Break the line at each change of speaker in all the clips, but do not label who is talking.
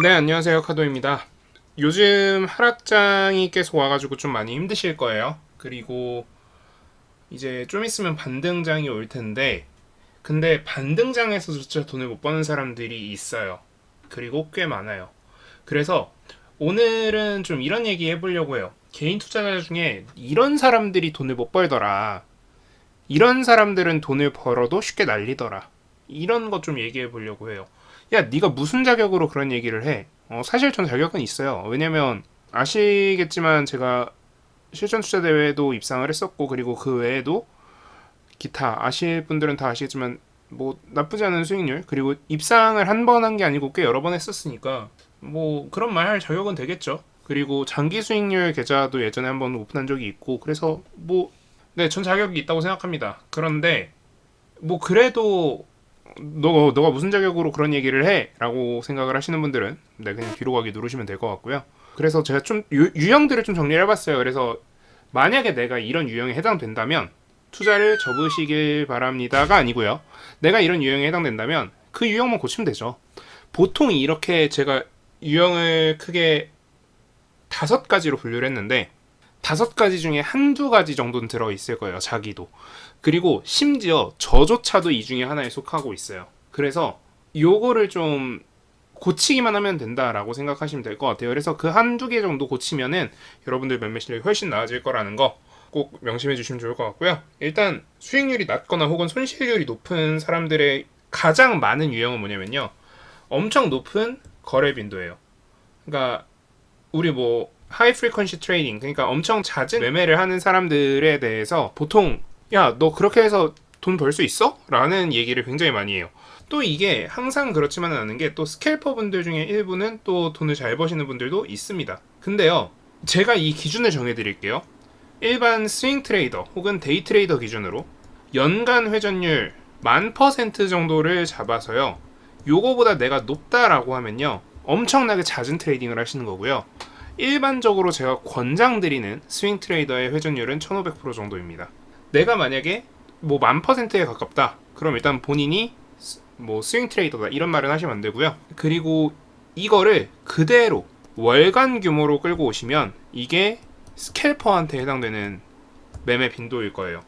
네, 안녕하세요. 카도입니다. 요즘 하락장이 계속 와가지고 좀 많이 힘드실 거예요. 그리고 이제 좀 있으면 반등장이 올 텐데, 근데 반등장에서조차 돈을 못 버는 사람들이 있어요. 그리고 꽤 많아요. 그래서 오늘은 좀 이런 얘기 해보려고 해요. 개인 투자자 중에 이런 사람들이 돈을 못 벌더라. 이런 사람들은 돈을 벌어도 쉽게 날리더라. 이런 거 좀 얘기해 보려고 해요. 야, 네가 무슨 자격으로 그런 얘기를 해? 사실 전 자격은 있어요. 왜냐면 아시겠지만 제가 실전 투자 대회도 입상을 했었고, 그리고 그 외에도 기타 아실 분들은 다 아시겠지만 뭐 나쁘지 않은 수익률, 그리고 입상을 한 번 한 게 아니고 꽤 여러 번 했었으니까 뭐 그런 말 할 자격은 되겠죠. 그리고 장기 수익률 계좌도 예전에 한번 오픈한 적이 있고, 그래서 뭐 네, 전 자격이 있다고 생각합니다. 그런데 뭐 그래도 너가 무슨 자격으로 그런 얘기를 해? 라고 생각을 하시는 분들은 네, 그냥 뒤로 가기 누르시면 될 것 같고요. 그래서 제가 좀 유형들을 좀 정리를 해봤어요. 그래서 만약에 내가 이런 유형에 해당된다면 투자를 접으시길 바랍니다가 아니고요. 내가 이런 유형에 해당된다면 그 유형만 고치면 되죠. 보통 이렇게 제가 유형을 크게 5가지로 분류를 했는데 5가지 중에 한두 가지 정도는 들어있을 거예요. 자기도. 그리고 심지어 저조차도 이 중에 하나에 속하고 있어요. 그래서 요거를 좀 고치기만 하면 된다라고 생각하시면 될 것 같아요. 그래서 그 한두 개 정도 고치면은 여러분들 매매 실력이 훨씬 나아질 거라는 거 꼭 명심해 주시면 좋을 것 같고요. 일단 수익률이 낮거나 혹은 손실률이 높은 사람들의 가장 많은 유형은 뭐냐면요. 엄청 높은 거래 빈도예요. 그러니까 우리 뭐 하이 프리퀀시 트레이딩, 그러니까 엄청 잦은 매매를 하는 사람들에 대해서 보통 야, 너 그렇게 해서 돈 벌 수 있어? 라는 얘기를 굉장히 많이 해요. 또 이게 항상 그렇지만은 않은 게 또 스캘퍼 분들 중에 일부는 또 돈을 잘 버시는 분들도 있습니다. 근데요, 제가 이 기준을 정해 드릴게요. 일반 스윙 트레이더 혹은 데이 트레이더 기준으로 연간 회전율 1000% 정도를 잡아서요. 요거보다 내가 높다라고 하면요. 엄청나게 잦은 트레이딩을 하시는 거고요. 일반적으로 제가 권장드리는 스윙 트레이더의 회전율은 1500% 정도입니다. 내가 만약에 뭐 10,000%에 가깝다. 그럼 일단 본인이 뭐 스윙 트레이더다 이런 말은 하시면 안 되고요. 그리고 이거를 그대로 월간 규모로 끌고 오시면 이게 스캘퍼한테 해당되는 매매 빈도일 거예요.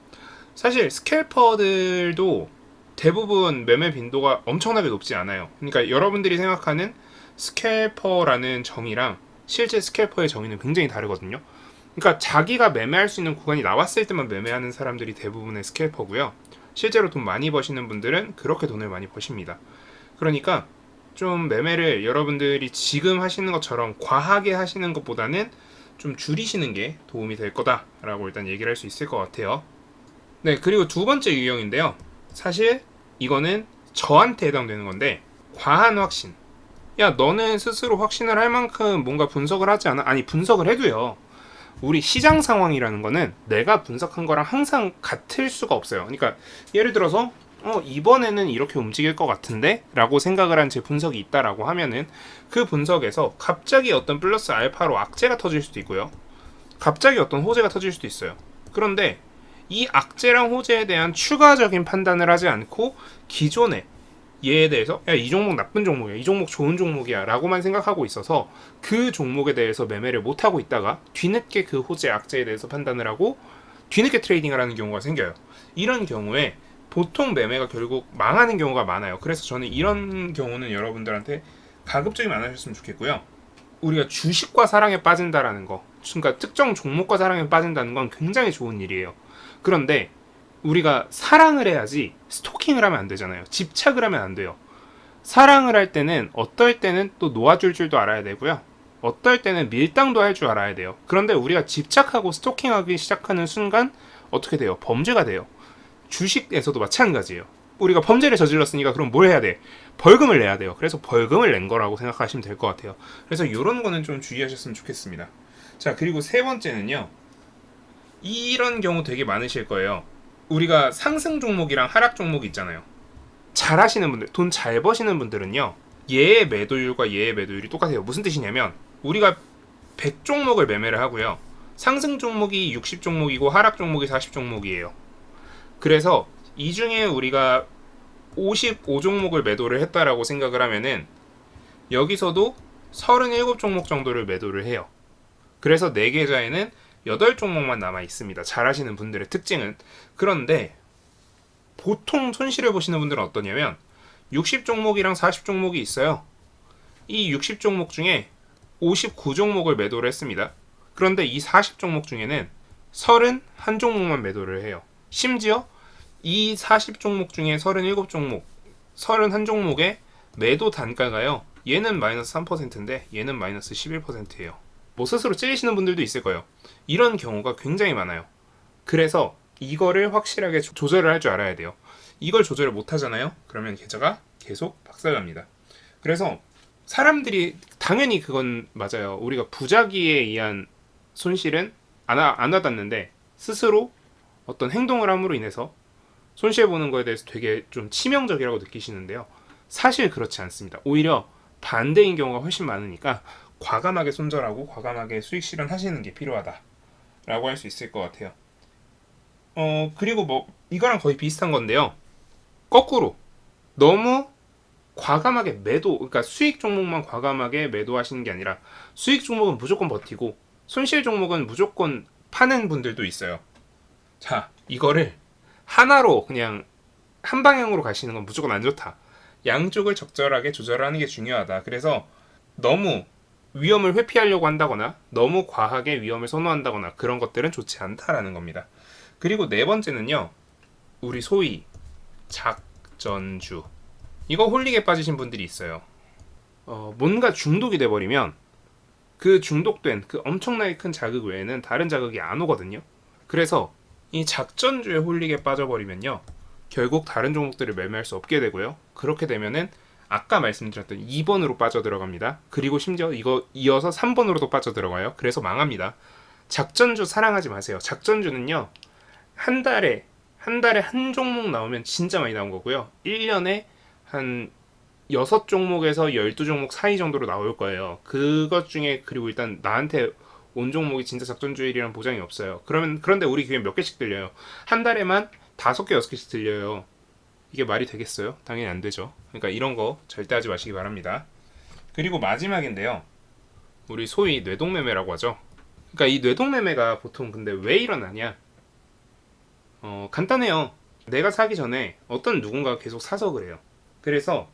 사실 스캘퍼들도 대부분 매매 빈도가 엄청나게 높지 않아요. 그러니까 여러분들이 생각하는 스캘퍼라는 정의랑 실제 스캘퍼의 정의는 굉장히 다르거든요. 그러니까 자기가 매매할 수 있는 구간이 나왔을 때만 매매하는 사람들이 대부분의 스캘퍼고요. 실제로 돈 많이 버시는 분들은 그렇게 돈을 많이 버십니다. 그러니까 좀 매매를 여러분들이 지금 하시는 것처럼 과하게 하시는 것보다는 좀 줄이시는 게 도움이 될 거다라고 일단 얘기를 할 수 있을 것 같아요. 네, 그리고 두 번째 유형인데요. 사실 이거는 저한테 해당되는 건데 과한 확신. 야, 너는 스스로 확신을 할 만큼 뭔가 분석을 하지 않아? 아니, 분석을 해도요. 우리 시장 상황이라는 거는 내가 분석한 거랑 항상 같을 수가 없어요. 그러니까 예를 들어서 이번에는 이렇게 움직일 것 같은데? 라고 생각을 한 제 분석이 있다라고 하면은 그 분석에서 갑자기 어떤 플러스 알파로 악재가 터질 수도 있고요. 갑자기 어떤 호재가 터질 수도 있어요. 그런데 이 악재랑 호재에 대한 추가적인 판단을 하지 않고 기존에 얘에 대해서 야, 이 종목 나쁜 종목이야, 이 종목 좋은 종목이야 라고만 생각하고 있어서 그 종목에 대해서 매매를 못하고 있다가 뒤늦게 그 호재 악재에 대해서 판단을 하고 뒤늦게 트레이딩을 하는 경우가 생겨요. 이런 경우에 보통 매매가 결국 망하는 경우가 많아요. 그래서 저는 이런 경우는 여러분들한테 가급적이면 안 하셨으면 좋겠고요. 우리가 주식과 사랑에 빠진다라는 거, 그러니까 특정 종목과 사랑에 빠진다는 건 굉장히 좋은 일이에요. 그런데 우리가 사랑을 해야지 스토킹을 하면 안 되잖아요. 집착을 하면 안 돼요. 사랑을 할 때는 어떨 때는 또 놓아줄 줄도 알아야 되고요. 어떨 때는 밀당도 할 줄 알아야 돼요. 그런데 우리가 집착하고 스토킹하기 시작하는 순간 어떻게 돼요? 범죄가 돼요. 주식에서도 마찬가지예요. 우리가 범죄를 저질렀으니까 그럼 뭘 해야 돼? 벌금을 내야 돼요. 그래서 벌금을 낸 거라고 생각하시면 될 것 같아요. 그래서 이런 거는 좀 주의하셨으면 좋겠습니다. 자, 그리고 세 번째는요. 이런 경우 되게 많으실 거예요. 우리가 상승 종목이랑 하락 종목이 있잖아요. 잘 하시는 분들, 돈 잘 버시는 분들은요. 얘의 매도율과 얘의 매도율이 똑같아요. 무슨 뜻이냐면 우리가 100 종목을 매매를 하고요. 상승 종목이 60 종목이고 하락 종목이 40 종목이에요. 그래서 이 중에 우리가 55종목을 매도를 했다라고 생각을 하면은 여기서도 37종목 정도를 매도를 해요. 그래서 내 계좌에는 8종목만 남아 있습니다. 잘 하시는 분들의 특징은. 그런데 보통 손실을 보시는 분들은 어떠냐면 60종목이랑 40종목이 있어요. 이 60종목 중에 59종목을 매도를 했습니다. 그런데 이 40종목 중에는 31종목만 매도를 해요. 심지어 이 40종목 중에 37종목, 31종목의 매도 단가가요. 얘는 마이너스 3%인데 얘는 마이너스 11%예요. 뭐 스스로 찔리시는 분들도 있을 거예요. 이런 경우가 굉장히 많아요. 그래서 이거를 확실하게 조절을 할 줄 알아야 돼요. 이걸 조절을 못 하잖아요. 그러면 계좌가 계속 박살납니다. 그래서 사람들이 당연히 그건 맞아요. 우리가 부작위에 의한 손실은 안 와닿는데 스스로 어떤 행동을 함으로 인해서 손실보는 거에 대해서 되게 좀 치명적이라고 느끼시는데요. 사실 그렇지 않습니다. 오히려 반대인 경우가 훨씬 많으니까 과감하게 손절하고 과감하게 수익 실현하시는 게 필요하다라고 할 수 있을 것 같아요. 그리고 뭐 이거랑 거의 비슷한 건데요. 거꾸로 너무 과감하게 매도, 그러니까 수익 종목만 과감하게 매도하시는 게 아니라 수익 종목은 무조건 버티고 손실 종목은 무조건 파는 분들도 있어요. 자, 이거를 하나로 그냥 한 방향으로 가시는 건 무조건 안 좋다. 양쪽을 적절하게 조절하는 게 중요하다. 그래서 너무 위험을 회피하려고 한다거나 너무 과하게 위험을 선호한다거나 그런 것들은 좋지 않다라는 겁니다. 그리고 네 번째는요. 우리 소위 작전주. 이거 홀릭에 빠지신 분들이 있어요. 뭔가 중독이 돼버리면 그 중독된 그 엄청나게 큰 자극 외에는 다른 자극이 안 오거든요. 그래서 이 작전주의 홀릭에 빠져버리면요. 결국 다른 종목들을 매매할 수 없게 되고요. 그렇게 되면은 아까 말씀드렸던 2번으로 빠져들어갑니다. 그리고 심지어 이거 이어서 3번으로도 빠져들어가요. 그래서 망합니다. 작전주 사랑하지 마세요. 작전주는요. 한 달에 한 종목 나오면 진짜 많이 나온 거고요. 1년에 한 6종목에서 12종목 사이 정도로 나올 거예요. 그것 중에 그리고 일단 나한테 온 종목이 진짜 작전주일이라는 보장이 없어요. 그런데 우리 귀에 몇 개씩 들려요. 한 달에만 5개, 6개씩 들려요. 이게 말이 되겠어요? 당연히 안 되죠. 그러니까 이런 거 절대 하지 마시기 바랍니다. 그리고 마지막인데요. 우리 소위 뇌동매매라고 하죠. 그러니까 이 뇌동매매가 보통 근데 왜 일어나냐? 간단해요. 내가 사기 전에 어떤 누군가가 계속 사서 그래요. 그래서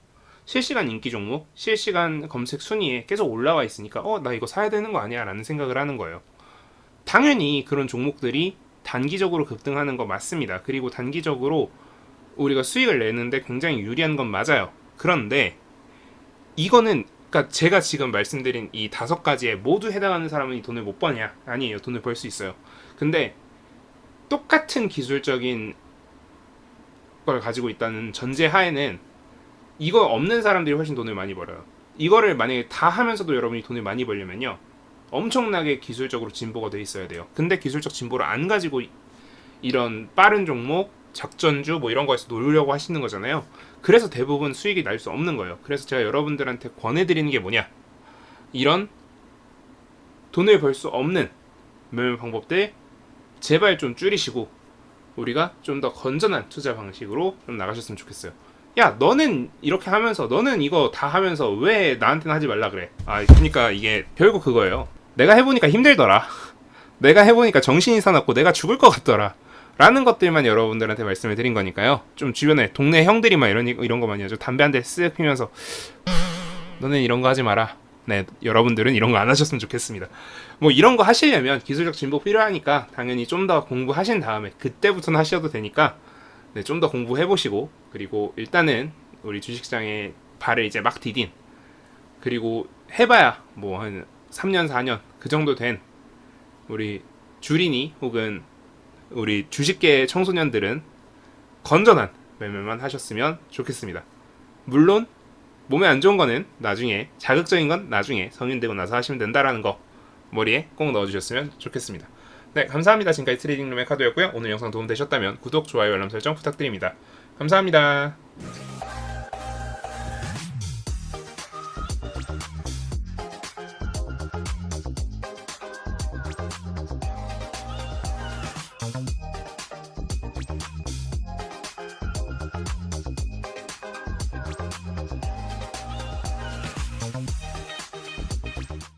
실시간 인기 종목, 실시간 검색 순위에 계속 올라와 있으니까 나 이거 사야 되는 거 아니야? 라는 생각을 하는 거예요. 당연히 그런 종목들이 단기적으로 급등하는 거 맞습니다. 그리고 단기적으로 우리가 수익을 내는데 굉장히 유리한 건 맞아요. 그런데 이거는 그러니까 제가 지금 말씀드린 이 5가지에 모두 해당하는 사람은 이 돈을 못 버냐? 아니에요. 돈을 벌 수 있어요. 근데 똑같은 기술적인 걸 가지고 있다는 전제 하에는 이거 없는 사람들이 훨씬 돈을 많이 벌어요. 이거를 만약에 다 하면서도 여러분이 돈을 많이 벌려면요. 엄청나게 기술적으로 진보가 돼 있어야 돼요. 근데 기술적 진보를 안 가지고 이런 빠른 종목, 작전주 뭐 이런 거에서 놀려고 하시는 거잖아요. 그래서 대부분 수익이 날 수 없는 거예요. 그래서 제가 여러분들한테 권해드리는 게 뭐냐? 이런 돈을 벌 수 없는 매매 방법들 제발 좀 줄이시고 우리가 좀 더 건전한 투자 방식으로 좀 나가셨으면 좋겠어요. 야, 너는 이렇게 하면서 너는 이거 다 하면서 왜 나한테는 하지 말라 그래? 그러니까 이게 결국 그거예요. 내가 해보니까 힘들더라. 내가 해보니까 정신이 사납고 내가 죽을 것 같더라. 라는 것들만 여러분들한테 말씀을 드린 거니까요. 좀 주변에 동네 형들이 막 이런 거 많이 하죠. 담배 한 대 쓱 피면서 너는 이런 거 하지 마라. 네, 여러분들은 이런 거 안 하셨으면 좋겠습니다. 뭐 이런 거 하시려면 기술적 진보 필요하니까 당연히 좀 더 공부하신 다음에 그때부터는 하셔도 되니까 네, 좀 더 공부해보시고 그리고 일단은 우리 주식시장에 발을 이제 막 디딘 그리고 해봐야 뭐 한 3년 4년 그 정도 된 우리 주린이 혹은 우리 주식계 청소년들은 건전한 매매만 하셨으면 좋겠습니다. 물론 몸에 안 좋은 거는 나중에 자극적인 건 나중에 성인 되고 나서 하시면 된다라는 거 머리에 꼭 넣어주셨으면 좋겠습니다. 네, 감사합니다. 지금까지 트레이딩룸의 카도였고요. 오늘 영상 도움되셨다면 구독, 좋아요, 알람 설정 부탁드립니다. 감사합니다.